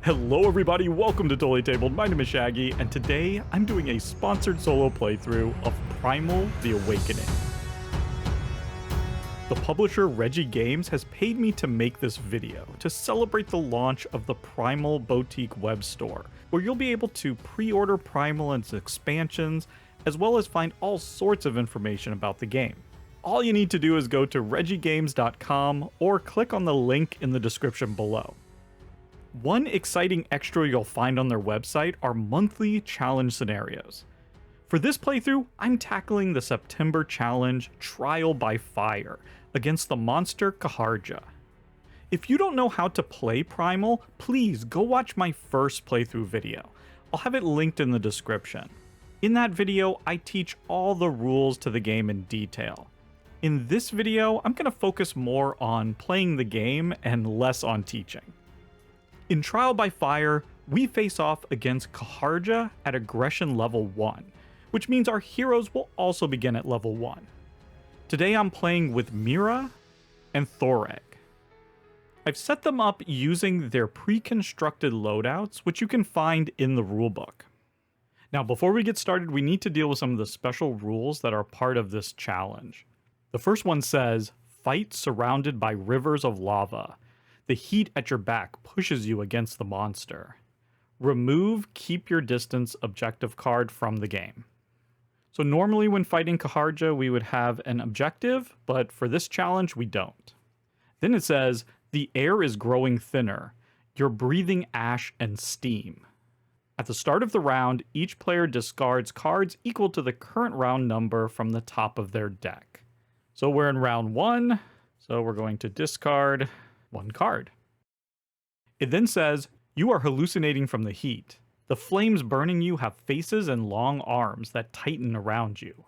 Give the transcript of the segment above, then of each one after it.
Hello everybody, welcome to Totally Tabled. My name is Shaggy, and today I'm doing a sponsored solo playthrough of Primal: The Awakening. The publisher Reggie Games has paid me to make this video to celebrate the launch of the Primal Boutique web store, where you'll be able to pre-order Primal and its expansions, as well as find all sorts of information about the game. All you need to do is go to reggiegames.com or click on the link in the description below. One exciting extra you'll find on their website are monthly challenge scenarios. For this playthrough, I'm tackling the September challenge Trial by Fire against the monster Kaharja. If you don't know how to play Primal, please go watch my first playthrough video. I'll have it linked in the description. In that video, I teach all the rules to the game in detail. In this video, I'm going to focus more on playing the game and less on teaching. In Trial by Fire, we face off against Kaharja at aggression level 1, which means our heroes will also begin at level 1. Today I'm playing with Mira and Thoreg. I've set them up using their pre-constructed loadouts, which you can find in the rulebook. Now before we get started, we need to deal with some of the special rules that are part of this challenge. The first one says, fight surrounded by rivers of lava. The heat at your back pushes you against the monster. Remove Keep Your Distance objective card from the game. So normally when fighting Kaharja, we would have an objective, but for this challenge, we don't. Then it says, the air is growing thinner. You're breathing ash and steam. At the start of the round, each player discards cards equal to the current round number from the top of their deck. So we're in round 1, so we're going to discard 1 card. It then says, you are hallucinating from the heat. The flames burning you have faces and long arms that tighten around you.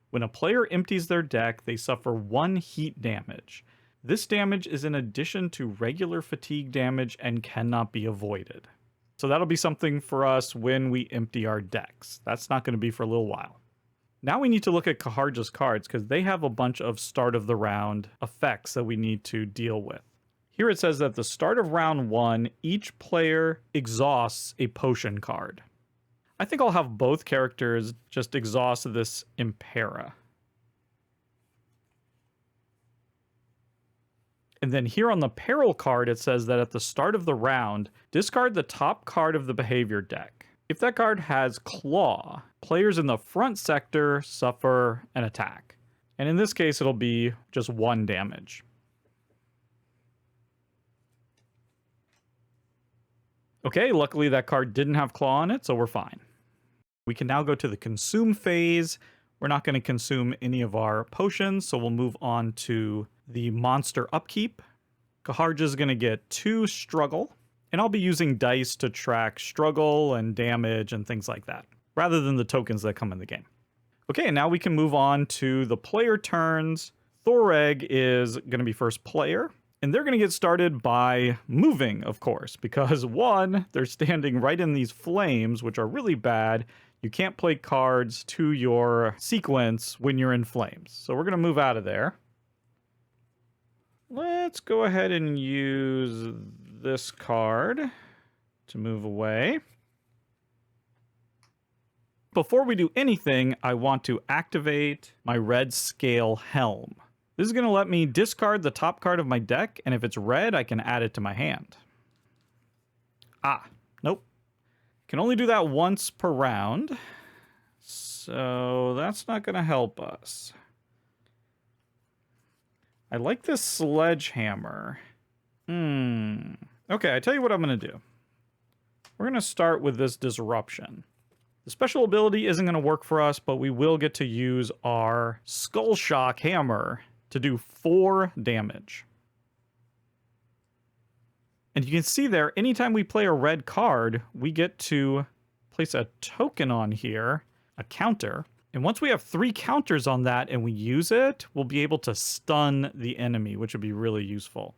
When a player empties their deck, they suffer 1 heat damage. This damage is in addition to regular fatigue damage and cannot be avoided. So that'll be something for us when we empty our decks. That's not going to be for a little while. Now we need to look at Kaharja's cards because they have a bunch of start of the round effects that we need to deal with. Here it says that at the start of round 1, each player exhausts a potion card. I think I'll have both characters just exhaust this Impera. And then here on the peril card, it says that at the start of the round, discard the top card of the behavior deck. If that card has Claw, players in the front sector suffer an attack. And in this case, it'll be just 1 damage. Okay, luckily that card didn't have Claw on it, so we're fine. We can now go to the consume phase. We're not going to consume any of our potions, so we'll move on to the monster upkeep. Kaharja is going to get 2 struggle, and I'll be using dice to track struggle and damage and things like that, rather than the tokens that come in the game. Okay, and now we can move on to the player turns. Thoreg is going to be first player. And they're going to get started by moving, of course, because 1, they're standing right in these flames, which are really bad. You can't play cards to your sequence when you're in flames. So we're going to move out of there. Let's go ahead and use this card to move away. Before we do anything, I want to activate my red scale helm. This is going to let me discard the top card of my deck, and if it's red, I can add it to my hand. Nope. Can only do that once per round, so that's not going to help us. I like this sledgehammer. Okay, I tell you what I'm going to do. We're going to start with this disruption. The special ability isn't going to work for us, but we will get to use our Skull Shock Hammer to do 4 damage. And you can see there, anytime we play a red card, we get to place a token on here, a counter. And once we have 3 counters on that and we use it, we'll be able to stun the enemy, which would be really useful.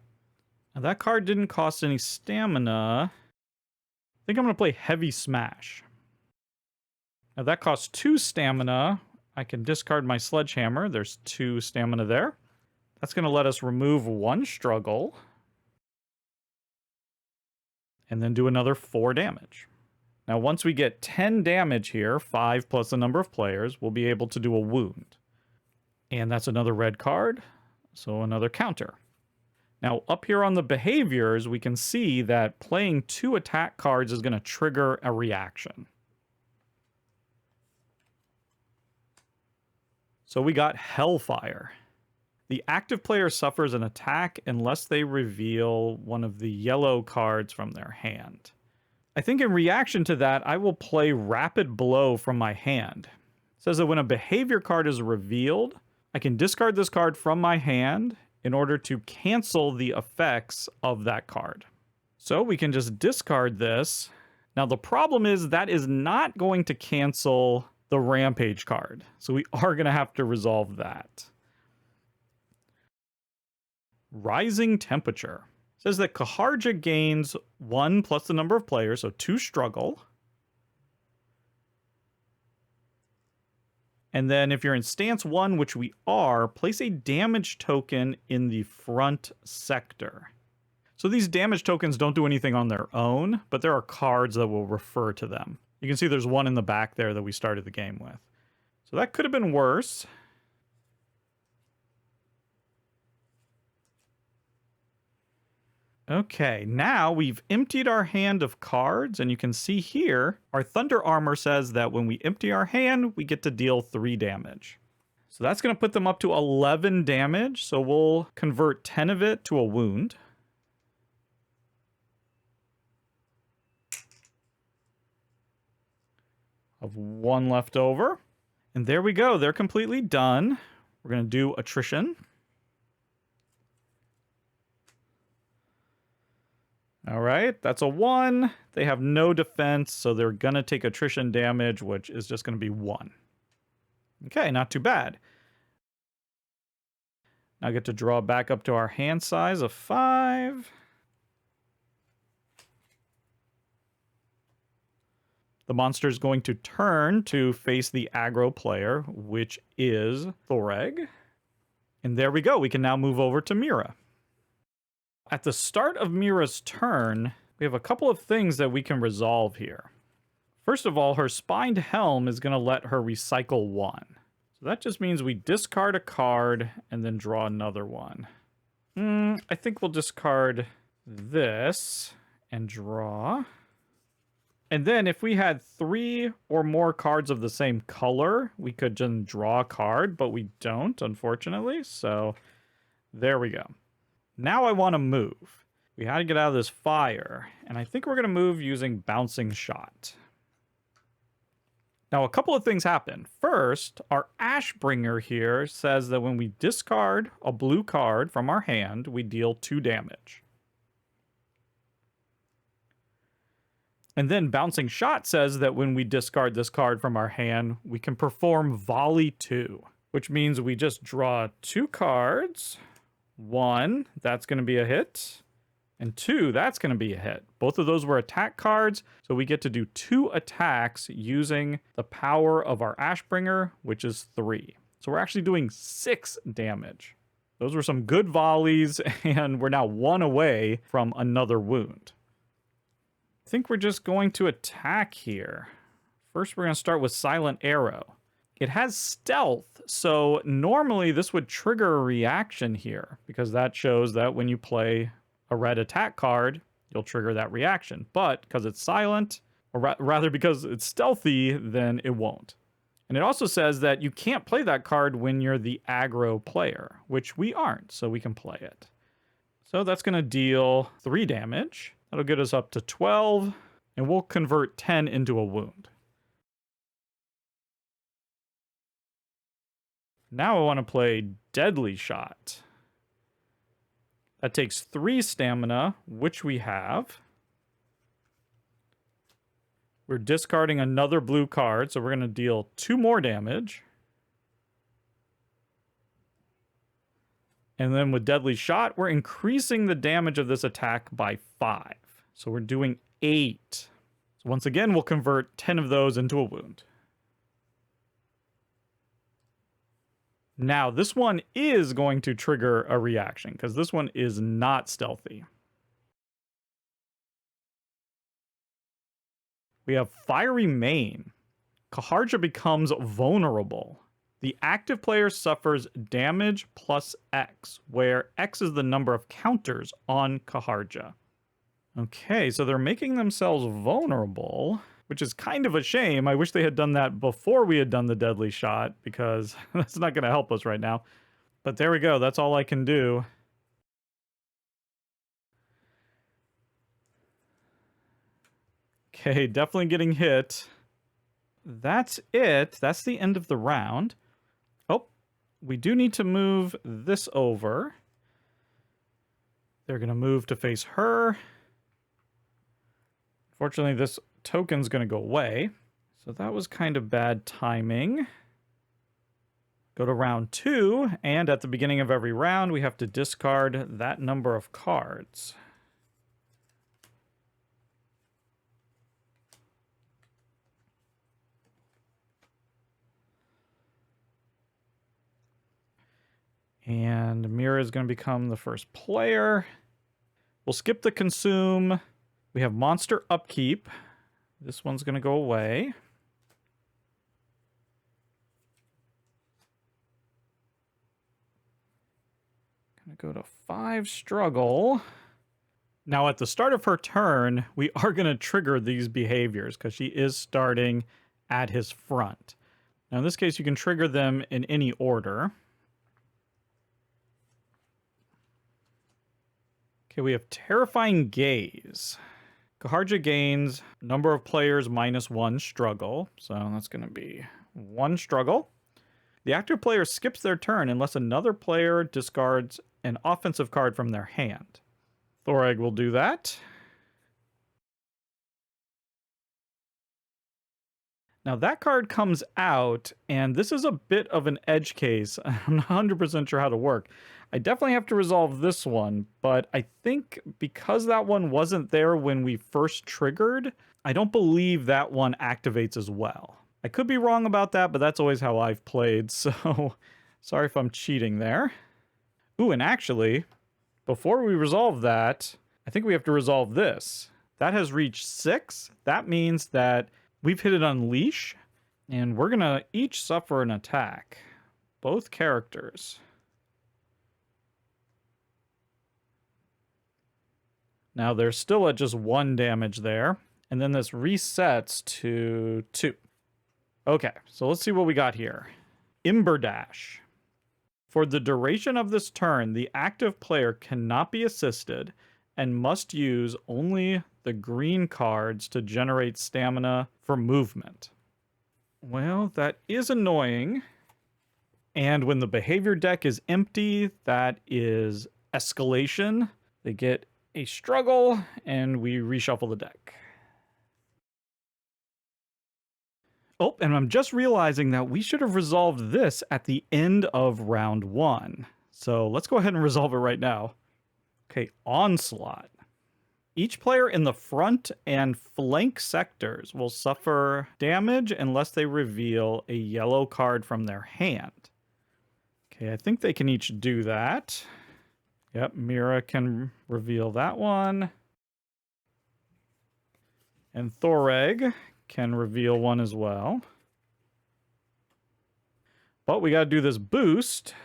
Now that card didn't cost any stamina. I think I'm going to play Heavy Smash. Now that costs 2 stamina. I can discard my sledgehammer. There's 2 stamina there. That's going to let us remove 1 struggle. and then do another 4 damage. Now, once we get 10 damage here, 5 plus the number of players, we'll be able to do a wound. And that's another red card, so another counter. Now, up here on the behaviors, we can see that playing 2 attack cards is going to trigger a reaction. So we got Hellfire. The active player suffers an attack unless they reveal one of the yellow cards from their hand. I think in reaction to that, I will play Rapid Blow from my hand. It says that when a behavior card is revealed, I can discard this card from my hand in order to cancel the effects of that card. So we can just discard this. Now the problem is that is not going to cancel the Rampage card. So we are going to have to resolve that. Rising Temperature. It says that Kaharja gains 1 plus the number of players, so 2 struggle. And then if you're in stance 1, which we are, place a damage token in the front sector. So these damage tokens don't do anything on their own, but there are cards that will refer to them. You can see there's one in the back there that we started the game with. So that could have been worse. Okay, now we've emptied our hand of cards, and you can see here, our Thunder Armor says that when we empty our hand, we get to deal 3 damage. So that's going to put them up to 11 damage, so we'll convert 10 of it to a wound. Of 1 left over. And there we go, they're completely done. We're going to do Attrition. All right, that's a 1. They have no defense, so they're going to take attrition damage, which is just going to be 1. Okay, not too bad. Now I get to draw back up to our hand size of 5. The monster is going to turn to face the aggro player, which is Thoreg. And there we go. We can now move over to Mira. At the start of Mira's turn, we have a couple of things that we can resolve here. First of all, her Spined Helm is going to let her recycle 1. So that just means we discard a card and then draw another one. I think we'll discard this and draw. And then if we had 3 or more cards of the same color, we could just draw a card, but we don't, unfortunately. So there we go. Now I want to move. We had to get out of this fire, and I think we're going to move using Bouncing Shot. Now, a couple of things happen. First, our Ashbringer here says that when we discard a blue card from our hand, we deal 2 damage. And then Bouncing Shot says that when we discard this card from our hand, we can perform Volley 2, which means we just draw 2 cards. 1, that's going to be a hit. And 2, that's going to be a hit. Both of those were attack cards, so we get to do 2 attacks using the power of our Ashbringer, which is 3. So we're actually doing 6 damage. Those were some good volleys, and we're now 1 away from another wound. I think we're just going to attack here. First, we're going to start with Silent Arrow. It has stealth, so normally this would trigger a reaction here, because that shows that when you play a red attack card, you'll trigger that reaction. But because it's silent, or rather because it's stealthy, then it won't. And it also says that you can't play that card when you're the aggro player, which we aren't, so we can play it. So that's going to deal 3 damage. That'll get us up to 12, and we'll convert 10 into a wound. Now I want to play Deadly Shot. That takes 3 stamina, which we have. We're discarding another blue card, so we're going to deal 2 more damage. And then with Deadly Shot, we're increasing the damage of this attack by 5. So we're doing 8. So once again, we'll convert 10 of those into a wound. Now, this one is going to trigger a reaction, because this one is not stealthy. We have Fiery Mane. Kaharja becomes vulnerable. The active player suffers damage plus X, where X is the number of counters on Kaharja. Okay, so they're making themselves vulnerable, which is kind of a shame. I wish they had done that before we had done the deadly shot, because that's not going to help us right now. But there we go. That's all I can do. Okay, definitely getting hit. That's it. That's the end of the round. Oh, we do need to move this over. They're going to move to face her. Fortunately, this token's going to go away. So that was kind of bad timing. Go to round 2, and at the beginning of every round, we have to discard that number of cards. And Mira is going to become the first player. We'll skip the consume. We have monster upkeep. This one's going to go away. Going to go to 5 struggle. Now at the start of her turn, we are going to trigger these behaviors because she is starting at his front. Now in this case, you can trigger them in any order. Okay, we have Terrifying Gaze. Kaharja gains number of players -1 struggle. So that's going to be 1 struggle. The active player skips their turn unless another player discards an offensive card from their hand. Thoreg will do that. Now that card comes out, and this is a bit of an edge case. I'm not 100% sure how to work. I definitely have to resolve this one, but I think because that one wasn't there when we first triggered, I don't believe that one activates as well. I could be wrong about that, but that's always how I've played, so sorry if I'm cheating there. Ooh, and actually, before we resolve that, I think we have to resolve this. That has reached 6. That means that we've hit it Unleash, and we're going to each suffer an attack. Both characters. Now they're still at just 1 damage there, and then this resets to 2. Okay, so let's see what we got here. Ember Dash. For the duration of this turn, the active player cannot be assisted and must use only the green cards to generate stamina for movement. Well, that is annoying. And when the behavior deck is empty, that is escalation. They get a struggle, and we reshuffle the deck. Oh, and I'm just realizing that we should have resolved this at the end of round 1. So let's go ahead and resolve it right now. Okay, Onslaught. Each player in the front and flank sectors will suffer damage unless they reveal a yellow card from their hand. Okay, I think they can each do that. Yep, Mira can reveal that one. And Thoreg can reveal one as well. But we got to do this boost.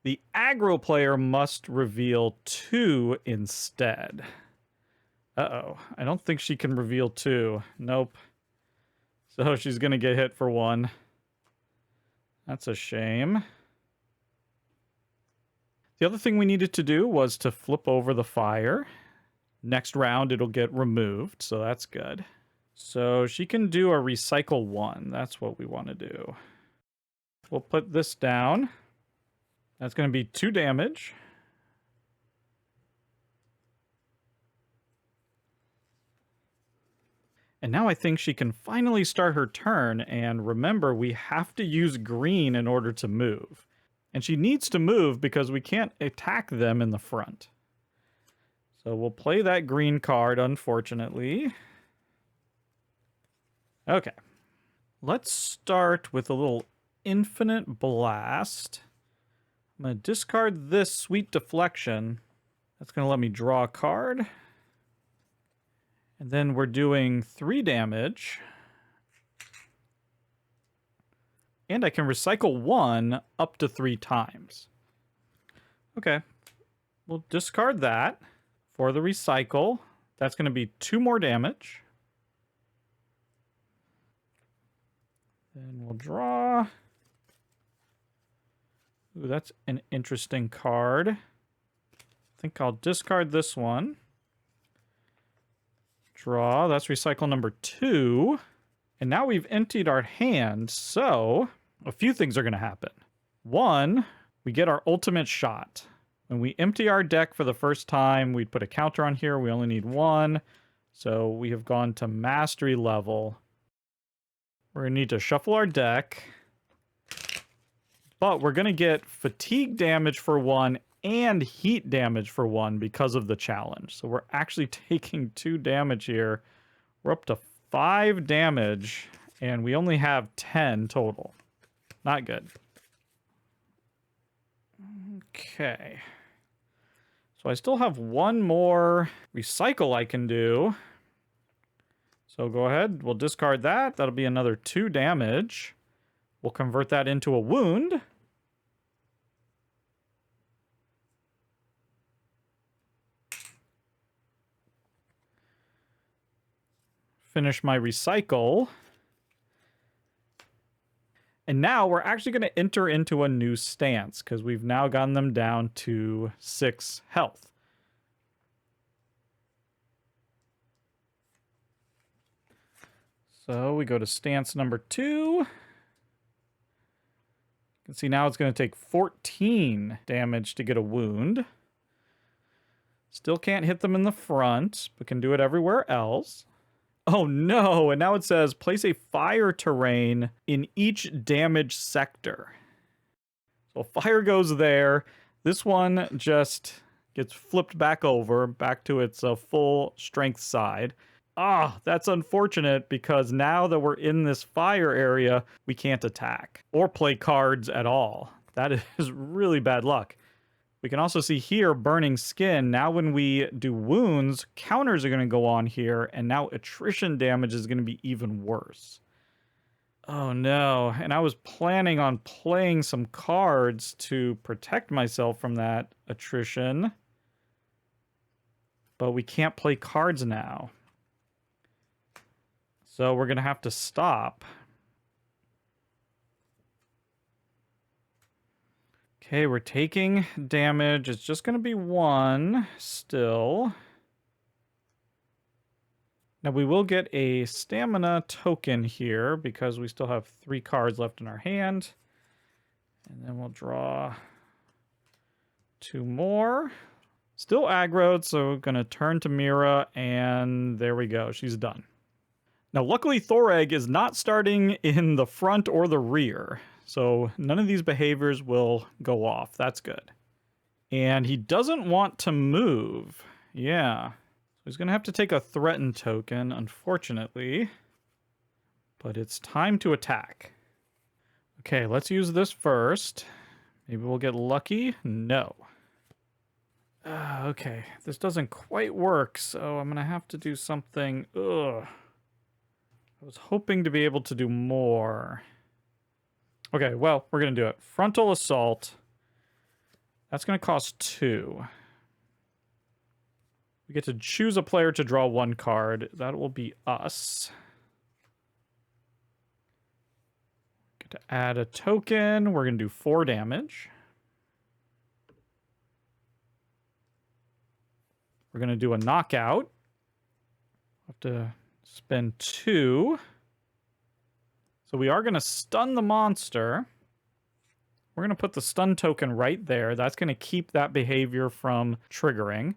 The aggro player must reveal 2 instead. Uh-oh. I don't think she can reveal 2. Nope. So she's going to get hit for 1. That's a shame. The other thing we needed to do was to flip over the fire. Next round, it'll get removed, so that's good. So she can do a recycle 1. That's what we want to do. We'll put this down. That's going to be 2 damage. And now I think she can finally start her turn, and remember, we have to use green in order to move. And she needs to move because we can't attack them in the front. So we'll play that green card, unfortunately. Okay. Let's start with a little Infinite Blast. I'm going to discard this Sweet Deflection. That's going to let me draw a card. And then we're doing 3 damage. And I can recycle 1 up to 3 times. Okay. We'll discard that for the recycle. That's going to be 2 more damage. Then we'll draw. Ooh, that's an interesting card. I think I'll discard this one. Draw. That's recycle number 2. And now we've emptied our hand, so a few things are going to happen. 1, we get our ultimate shot. When we empty our deck for the first time, we'd put a counter on here. We only need 1. So we have gone to mastery level. We're going to need to shuffle our deck. But we're going to get fatigue damage for 1 and heat damage for 1 because of the challenge. So we're actually taking 2 damage here. We're up to 5 damage, and we only have 10 total. Not good. Okay. So I still have 1 more recycle I can do. So go ahead. We'll discard that. That'll be another 2 damage. We'll convert that into a wound. Finish my recycle. And now we're actually going to enter into a new stance because we've now gotten them down to 6 health. So we go to stance number 2. You can see now it's going to take 14 damage to get a wound. Still can't hit them in the front, but can do it everywhere else. Oh no, and now it says place a fire terrain in each damage sector. So fire goes there. This one just gets flipped back over, back to its full strength side. Ah, that's unfortunate because now that we're in this fire area, we can't attack or play cards at all. That is really bad luck. We can also see here burning skin. Now when we do wounds, counters are going to go on here, and now attrition damage is going to be even worse. Oh no, and I was planning on playing some cards to protect myself from that attrition. But we can't play cards now. So we're going to have to stop. Okay, we're taking damage. It's just going to be 1 still. Now we will get a stamina token here because we still have 3 cards left in our hand. And then we'll draw 2 more. Still aggroed, so we're going to turn to Mira, and there we go. She's done. Now luckily Thoreg is not starting in the front or the rear. So none of these behaviors will go off. That's good. And he doesn't want to move. Yeah. So he's going to have to take a threaten token, unfortunately. But it's time to attack. Okay, let's use this first. Maybe we'll get lucky. No. Okay, this doesn't quite work, so I'm going to have to do something. Ugh. I was hoping to be able to do more. Okay, well, we're going to do it. Frontal assault. That's going to cost 2. We get to choose a player to draw 1 card. That will be us. Get to add a token. We're going to do 4 damage. We're going to do a knockout. Have to spend 2. So we are going to stun the monster. We're going to put the stun token right there. That's going to keep that behavior from triggering.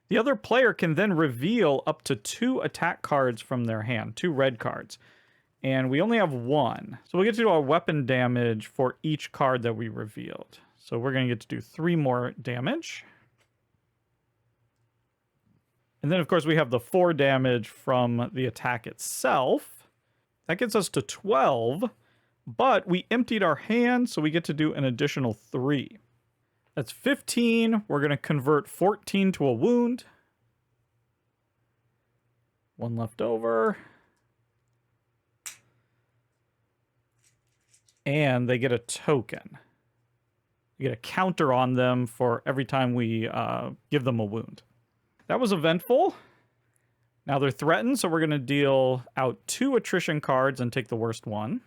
The other player can then reveal up to 2 attack cards from their hand, 2 red cards. And we only have 1. So we get to do our weapon damage for each card that we revealed. So we're going to get to do 3 more damage. And then, of course, we have the 4 damage from the attack itself. That gets us to 12, but we emptied our hand, so we get to do an additional 3. That's 15. We're going to convert 14 to a wound. One left over. And they get a token. You get a counter on them for every time we give them a wound. That was eventful. Now they're threatened, so we're going to deal out 2 attrition cards and take the worst one.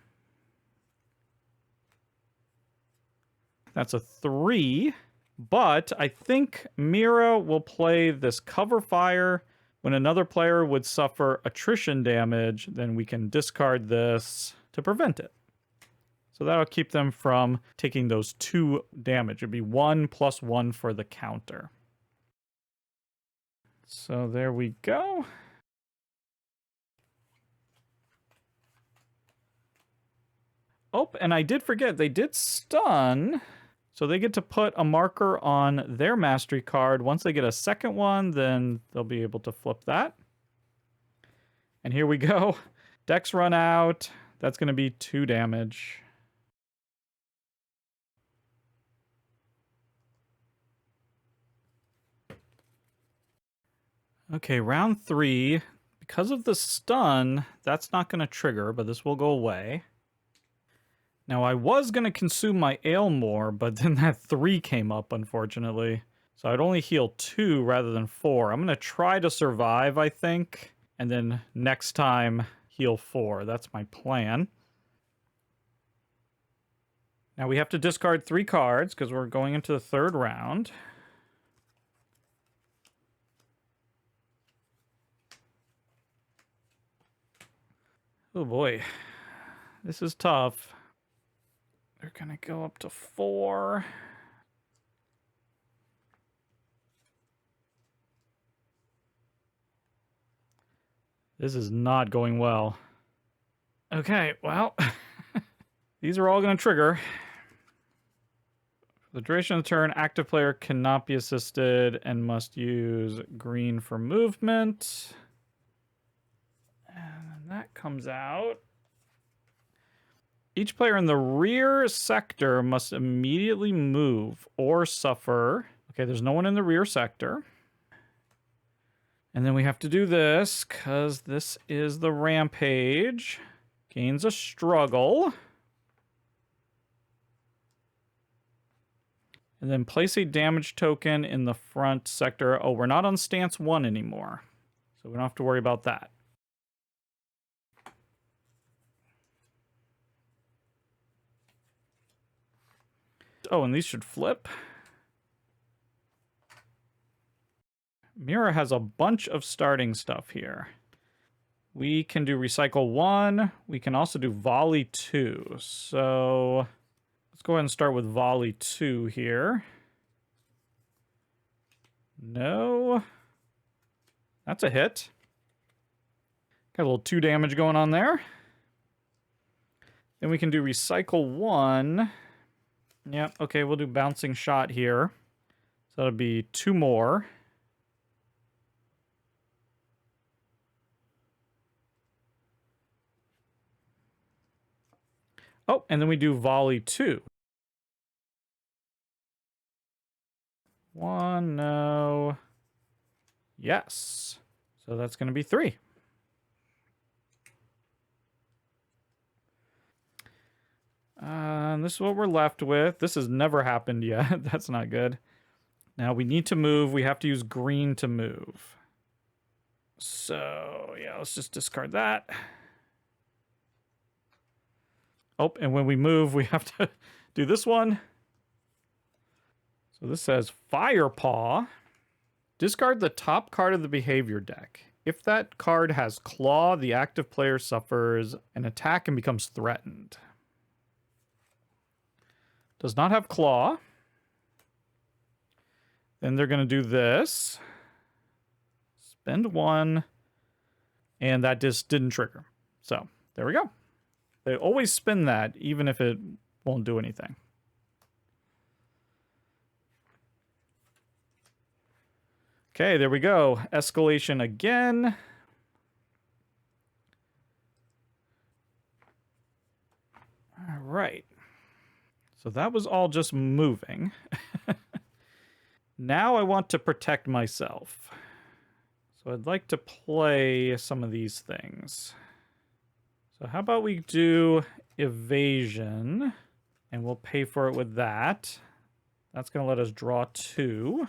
That's a 3. But I think Mira will play this cover fire. When another player would suffer attrition damage, then we can discard this to prevent it. So that'll keep them from taking those 2 damage. It'd be 1 + 1 for the counter. So there we go. Oh, and I did forget, they did stun. So they get to put a marker on their mastery card. Once they get a second one, then they'll be able to flip that. And here we go. Decks run out. That's going to be 2 damage. Okay, round 3. Because of the stun, that's not going to trigger, but this will go away. Now, I was going to consume my ale more, but then that 3 came up, unfortunately. So I'd only heal 2 rather than 4. I'm going to try to survive, I think, and then next time heal 4. That's my plan. Now we have to discard 3 cards because we're going into the 3rd round. Oh boy, this is tough. They're gonna go up to 4. This is not going well. Okay, well, these are all gonna trigger. For the duration of the turn, active player cannot be assisted and must use green for movement. And that comes out. Each player in the rear sector must immediately move or suffer. Okay, there's no one in the rear sector. And then we have to do this, because this is the rampage. Gains a struggle. And then place a damage token in the front sector. Oh, we're not on stance 1 anymore. So we don't have to worry about that. Oh, and these should flip. Mira has a bunch of starting stuff here. We can do recycle 1. We can also do volley 2. So let's go ahead and start with volley 2 here. No. That's a hit. Got a little 2 damage going on there. Then we can do recycle 1. Yeah, okay, we'll do bouncing shot here. So that'll be 2 more. Oh, and then we do volley 2. 1, no. Yes. So that's going to be 3. And this is what we're left with. This has never happened yet. That's not good. Now we need to move. We have to use green to move. So, yeah, let's just discard that. Oh, and when we move, we have to do this one. So this says Firepaw. Discard the top card of the behavior deck. If that card has Claw, the active player suffers an attack and becomes threatened. Does not have Claw. Then they're going to do this. Spend 1. And that just didn't trigger. So, there we go. They always spin that, even if it won't do anything. Okay, there we go. Escalation again. All right. So that was all just moving. Now I want to protect myself. So I'd like to play some of these things. So how about we do evasion, and we'll pay for it with that. That's going to let us draw 2.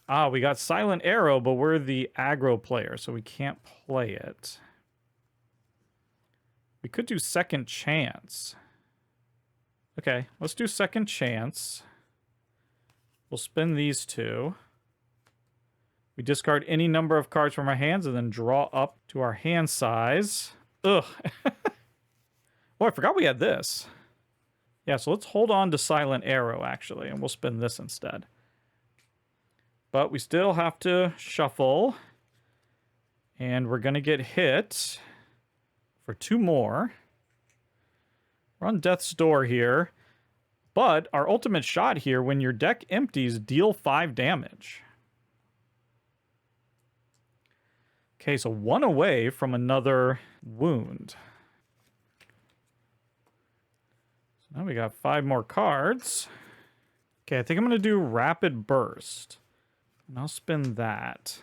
Ah, we got Silent Arrow, but we're the aggro player, so we can't play it. We could do Second Chance. Okay, let's do Second Chance. We'll spin these 2. We discard any number of cards from our hands and then draw up to our hand size. Ugh. Oh, I forgot we had this. Yeah, so let's hold on to Silent Arrow, actually, and we'll spin this instead. But we still have to shuffle. And we're going to get hit for 2 more. We're on death's door here. But our ultimate shot here, when your deck empties, deal 5 damage. Okay, so 1 away from another wound. So now we got 5 more cards. Okay, I think I'm going to do Rapid Burst. And I'll spin that.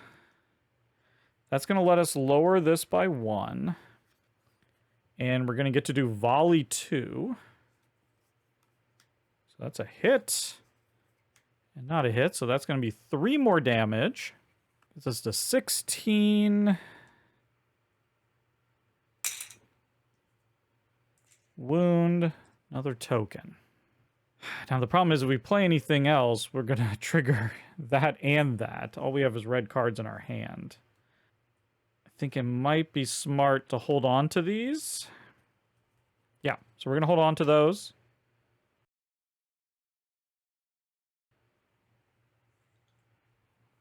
That's going to let us lower this by 1. And we're going to get to do Volley 2. So that's a hit. And not a hit, so that's going to be 3 more damage. Gets us to 16. Wound. Another token. Now the problem is if we play anything else, we're going to trigger that and that. All we have is red cards in our hand. I think it might be smart to hold on to these. Yeah, so we're going to hold on to those.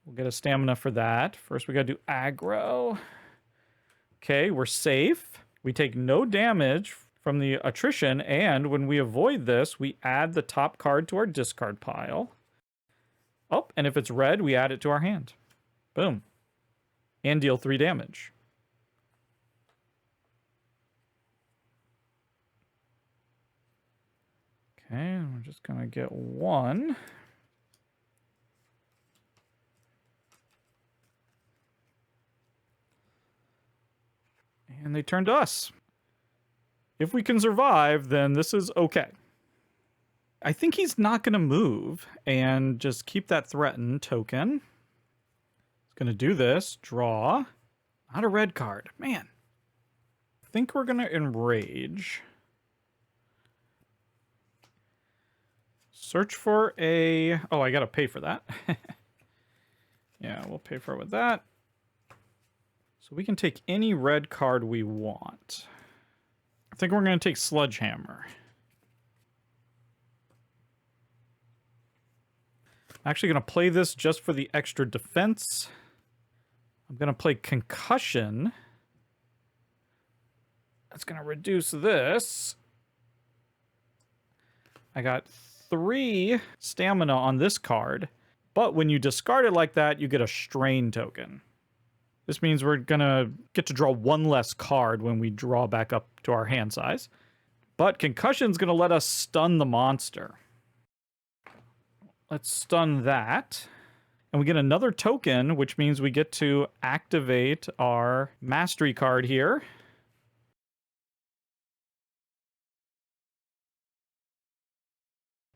We'll get a stamina for that. First, we got to do aggro. Okay, we're safe. We take no damage from the attrition, and when we avoid this, we add the top card to our discard pile. Oh, and if it's red, we add it to our hand. Boom. And deal 3 damage. Okay, we're just going to get 1. And they turn to us. If we can survive, then this is okay. I think he's not going to move and just keep that threatened token. He's going to do this. Draw. Not a red card. Man. I think we're going to enrage. Search for a... Oh, I got to pay for that. Yeah, we'll pay for it with that. So we can take any red card we want. I think we're going to take Sledgehammer. I'm actually going to play this just for the extra defense. I'm going to play Concussion. That's going to reduce this. I got 3 stamina on this card, but when you discard it like that, you get a Strain token. This means we're going to get to draw 1 less card when we draw back up to our hand size. But Concussion's going to let us stun the monster. Let's stun that. And we get another token, which means we get to activate our Mastery card here.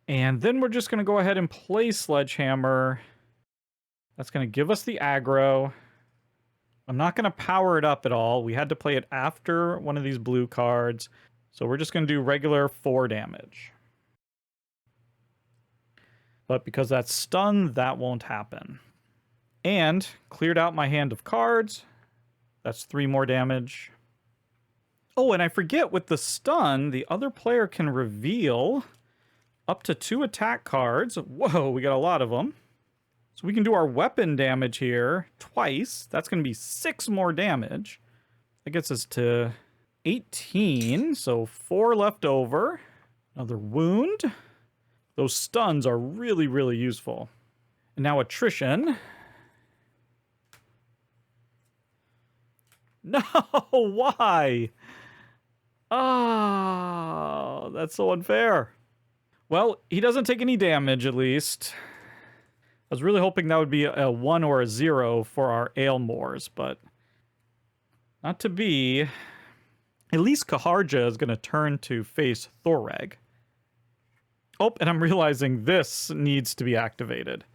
And then we're just going to go ahead and play Sledgehammer. That's going to give us the aggro. I'm not going to power it up at all. We had to play it after one of these blue cards. So we're just going to do regular 4 damage. But because that's stunned, that won't happen. And cleared out my hand of cards. That's 3 more damage. Oh, and I forget, with the stun, the other player can reveal up to 2 attack cards. Whoa, we got a lot of them. So we can do our weapon damage here twice. That's going to be 6 more damage. That gets us to 18. So 4 left over. Another wound. Those stuns are really, really useful. And now attrition. No, why? Oh, that's so unfair. Well, he doesn't take any damage, at least. I was really hoping that would be a 1 or a 0 for our Aylmores, but not to be. At least Kaharja is going to turn to face Thoreg. Oh, and I'm realizing this needs to be activated.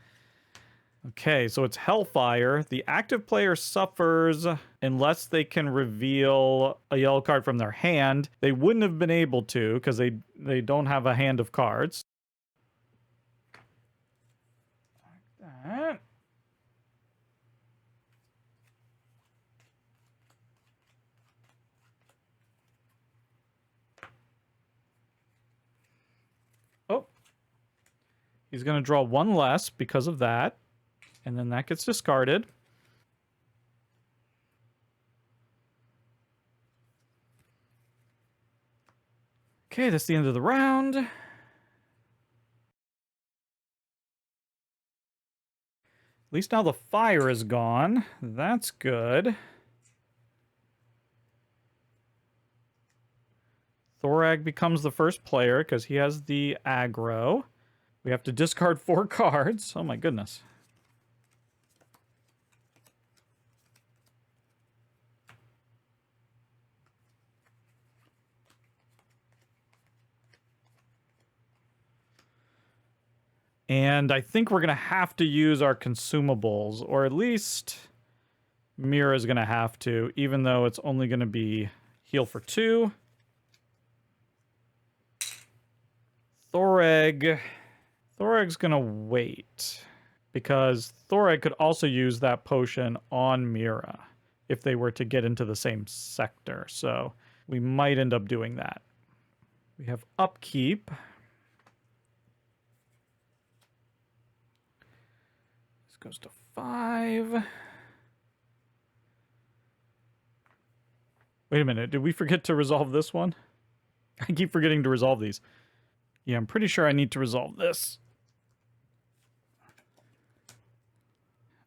Okay, so it's Hellfire. The active player suffers unless they can reveal a yellow card from their hand. They wouldn't have been able to because they don't have a hand of cards. Like that. Oh. He's going to draw one less because of that. And then that gets discarded. Okay, that's the end of the round. At least now the fire is gone. That's good. Thorag becomes the first player because he has the aggro. We have to discard 4 cards. Oh my goodness. And I think we're going to have to use our consumables, or at least Mira's going to have to, even though it's only going to be heal for 2. Thorag's going to wait, because Thoreg could also use that potion on Mira if they were to get into the same sector, so we might end up doing that. We have upkeep. Goes to 5. Wait a minute, did we forget to resolve this one? I keep forgetting to resolve these. Yeah, I'm pretty sure I need to resolve this.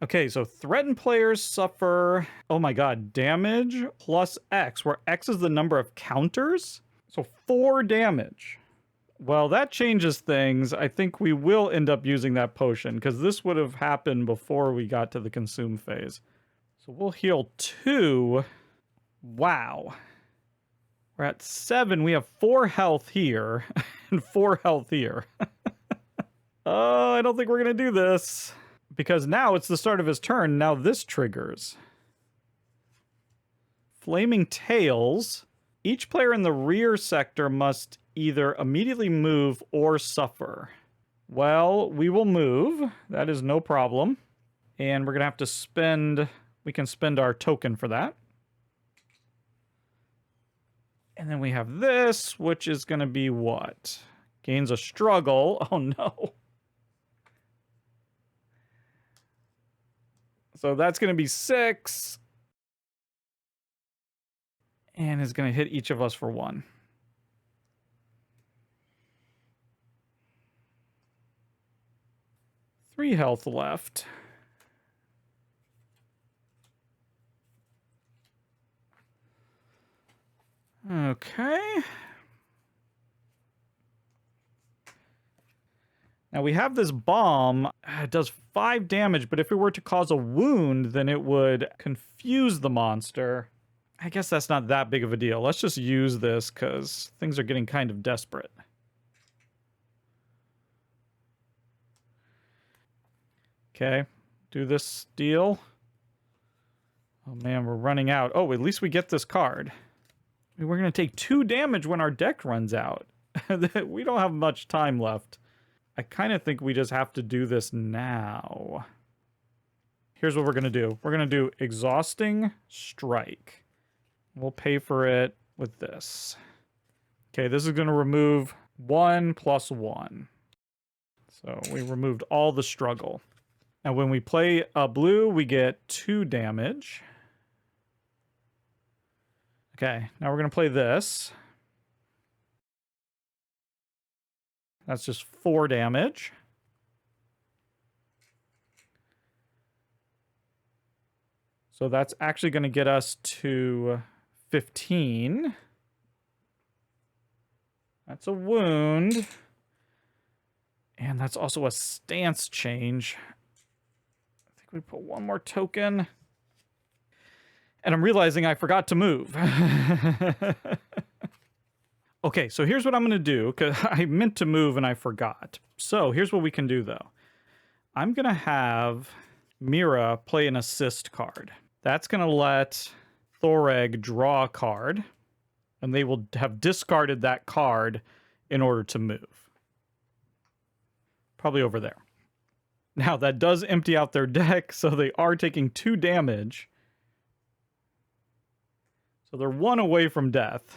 Okay, so threatened players suffer, oh my god, damage plus X, where X is the number of counters. So 4 damage. Well, that changes things. I think we will end up using that potion, because this would have happened before we got to the consume phase. So we'll heal 2. Wow. We're at 7. We have 4 health here, and 4 health here. Oh, I don't think we're going to do this. Because now it's the start of his turn. Now this triggers. Flaming Tails. Each player in the rear sector must either immediately move or suffer. Well, we will move. That is no problem. And we're going to have to spend... We can spend our token for that. And then we have this, which is going to be what? Gains a struggle. Oh, no. So that's going to be 6. And is going to hit each of us for 1. Three health left. Okay. Now we have this bomb. It does 5 damage, but if it were to cause a wound, then it would confuse the monster. I guess that's not that big of a deal. Let's just use this because things are getting kind of desperate. Okay, do this deal. Oh man, we're running out. Oh, at least we get this card. We're going to take 2 damage when our deck runs out. We don't have much time left. I kind of think we just have to do this now. Here's what we're going to do. We're going to do Exhausting Strike. We'll pay for it with this. Okay, this is going to remove 1 plus 1. So we removed all the struggle. Now when we play a blue, we get 2 damage. Okay, now we're going to play this. That's just 4 damage. So that's actually going to get us to 15. That's a wound. And that's also a stance change. Can we put one more token? And I'm realizing I forgot to move. Okay, so here's what I'm going to do, because I meant to move and I forgot. So here's what we can do, though. I'm going to have Mira play an assist card. That's going to let Thoreg draw a card, and they will have discarded that card in order to move. Probably over there. Now, that does empty out their deck, so they are taking 2 damage. So they're 1 away from death.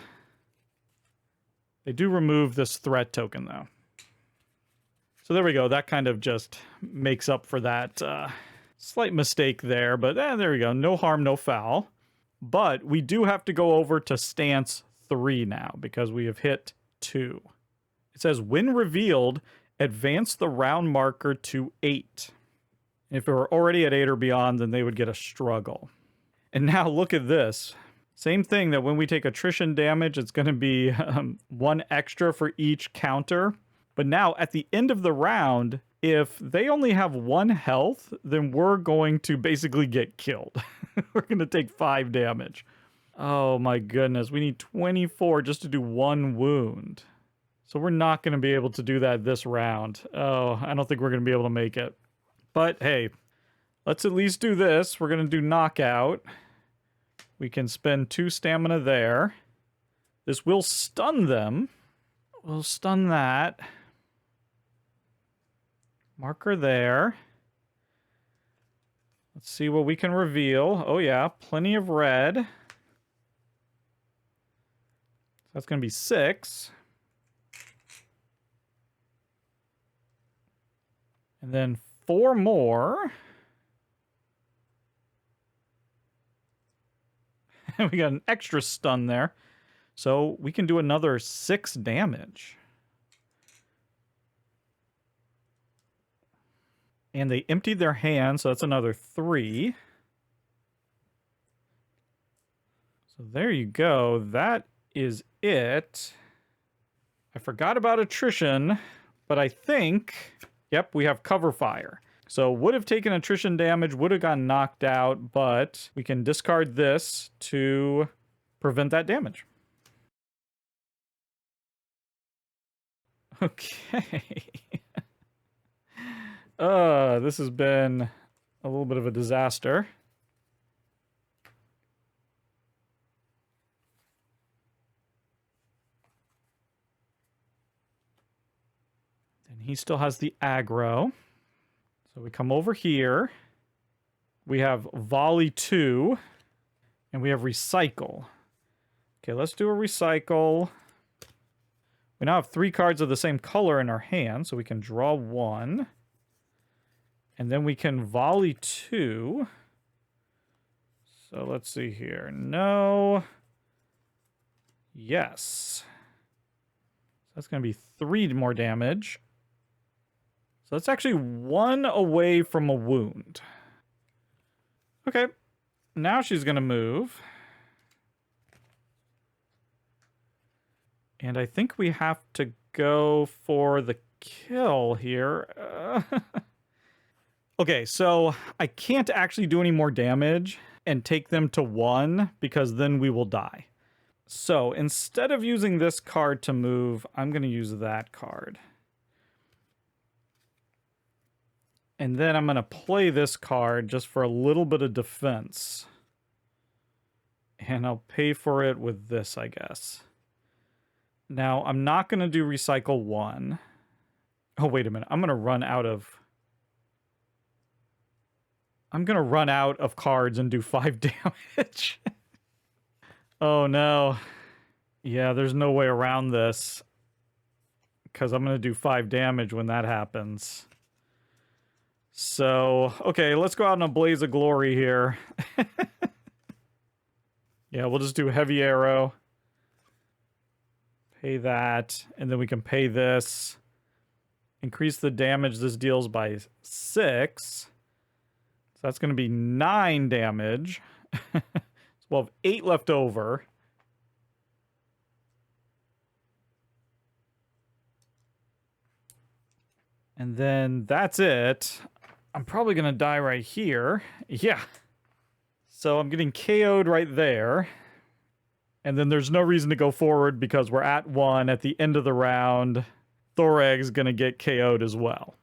They do remove this threat token, though. So there we go. That kind of just makes up for that slight mistake there. But there we go. No harm, no foul. But we do have to go over to stance 3 now, because we have hit 2. It says, when revealed, advance the round marker to 8. If it were already at 8 or beyond, then they would get a struggle. And now look at this. Same thing, that when we take attrition damage, it's going to be 1 extra for each counter. But now, at the end of the round, if they only have 1 health, then we're going to basically get killed. We're going to take 5 damage. Oh my goodness, we need 24 just to do 1 wound. So we're not going to be able to do that this round. Oh, I don't think we're going to be able to make it. But hey, let's at least do this. We're going to do knockout. We can spend 2 stamina there. This will stun them. We'll stun that. Marker there. Let's see what we can reveal. Oh yeah, plenty of red. So that's going to be 6. And then 4 more. We got an extra stun there. So we can do another 6 damage. And they emptied their hand, so that's another 3. So there you go. That is it. I forgot about attrition, but I think, yep, we have cover fire. So would have taken attrition damage, would have gotten knocked out, but we can discard this to prevent that damage. Okay. This has been a little bit of a disaster. And he still has the aggro. So we come over here. We have Volley 2. And we have Recycle. Okay, let's do a Recycle. We now have 3 cards of the same color in our hand, so we can draw 1. And then we can Volley 2. So let's see here. No. Yes. So that's going to be 3 more damage. So that's actually 1 away from a wound. Okay. Now she's going to move. And I think we have to go for the kill here. Okay, so I can't actually do any more damage and take them to 1 because then we will die. So instead of using this card to move, I'm going to use that card. And then I'm going to play this card just for a little bit of defense. And I'll pay for it with this, I guess. Now, I'm not going to do Recycle 1. Oh, wait a minute. I'm going to run out of cards and do 5 damage. Oh, no. Yeah, there's no way around this. Because I'm going to do 5 damage when that happens. So, okay, let's go out in a blaze of glory here. Yeah, we'll just do Heavy Arrow. Pay that, and then we can pay this. Increase the damage this deals by 6. So that's going to be 9 damage. So we'll have 8 left over. And then that's it. I'm probably going to die right here. Yeah. So I'm getting KO'd right there. And then there's no reason to go forward because we're at 1 at the end of the round. Thorag's going to get KO'd as well.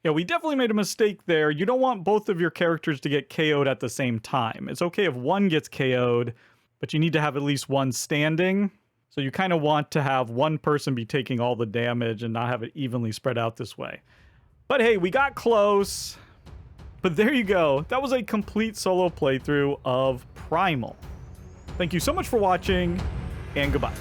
Yeah, we definitely made a mistake there. You don't want both of your characters to get KO'd at the same time. It's okay if one gets KO'd, but you need to have at least one standing. So you kind of want to have one person be taking all the damage and not have it evenly spread out this way. But hey, we got close. But there you go. That was a complete solo playthrough of Primal. Thank you so much for watching, and goodbye.